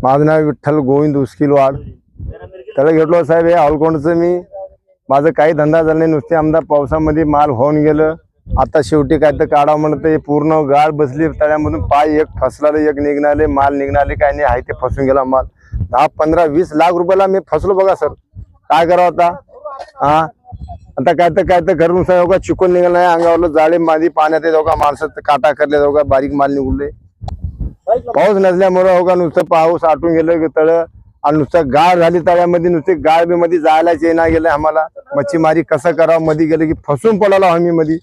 माझं नाव विठ्ठल गोविंद उस्किलवाड. त्याला घेतलो साहेब. हे अवलकोंडचं मी. माझं काही धंदा झाला नाही, नुसते आमदार पावसामध्ये माल होऊन गेलं. आता शेवटी काय तर काढा म्हणतं, पूर्ण गाळ बसली तळ्यामधून. पाय एक फसलाले एक निघणाले, माल निघणाले काय नाही, आहे ते फसून गेला माल. 10, 15, 20 लाख रुपयाला मी फसलो बघा सर. काय करावं आता? हा, आता काय तर घरून साहेब का चिकून निघालं नाही अंगावरलं, जाळे मादी पाण्यात येत का माणसं काटा करले जाऊ का, बारीक माल निघले. पाऊस नसल्यामुळे हो का नुसतं पाऊस आटून गेलं तळ, आणि नुसतं गाळ झाली तळ्यामध्ये. नुसते गाळ बी मध्ये जायला चेना गेलं आम्हाला. मच्छीमारी कसं करावं, मध्ये गेलं की फसून पडालो आम्ही. मध्ये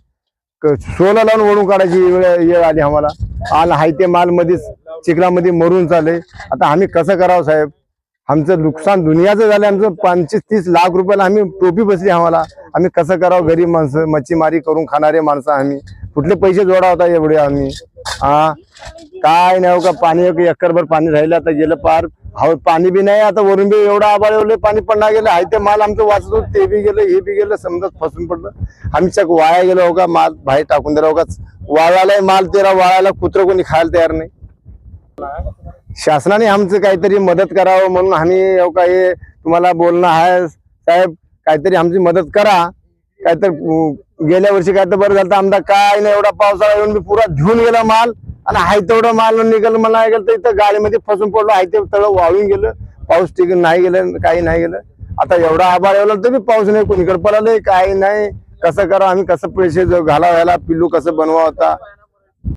सोला लावून ओढून काढायची वेळ आली आम्हाला. आणि हाय ते माल मध्येच चिखलामध्ये मरून चालले. आता आम्ही कसं करावं साहेब? आमचं नुकसान दुनियाचं झालं. आमचं 25-30 लाख रुपयाला आम्ही टोपी बसली आम्हाला. आम्ही कसं करावं? गरीब माणसं, मच्छीमारी करून खाणारे माणसं आम्ही. कुठले पैसे जोडा होता एवढे आम्ही? हा, काय नाही हो का. पाणी एक एकरभर पाणी राहिलं, आता गेलं पार. हो, पाणी बी नाही आता. वरून बी एवढा आबाळ एवढे पाणी पडणार गेलं. हाय ते माल आमचं वाचत होतं, ते बी गेलं, हे बी गेलं. समजा फसून पडलं आम्ही. चक वाया गेलो हो का. माल बाहेर टाकून दिला हो का. वाळायला माल तेरा, वाळायला कुत्र कोणी खायला तयार नाही. शासनाने आमचं काहीतरी मदत करावं म्हणून आम्ही हो का हे तुम्हाला बोलणं आहे साहेब. काहीतरी आमची मदत करा. काहीतरी गेल्या वर्षी काय तर बरं झालं. आमदा काय नाही, एवढा पावसाळा येऊन मी पुरा घेऊन गेला माल. आणि हाय तेवढं माल निघालं मला गेलं तर इथं गाडीमध्ये फसून पडलो. हाय ते तळ वाळून गेलं. पाऊस टिकून नाही गेलं, काही नाही गेलं. आता एवढा आभाळ एवढा तरी पाऊस नाही, कोणीकडे पडाले काही नाही. कसं करावं आम्ही? कसं पैसे घालावायला, पिल्लू कसं बनवा होता.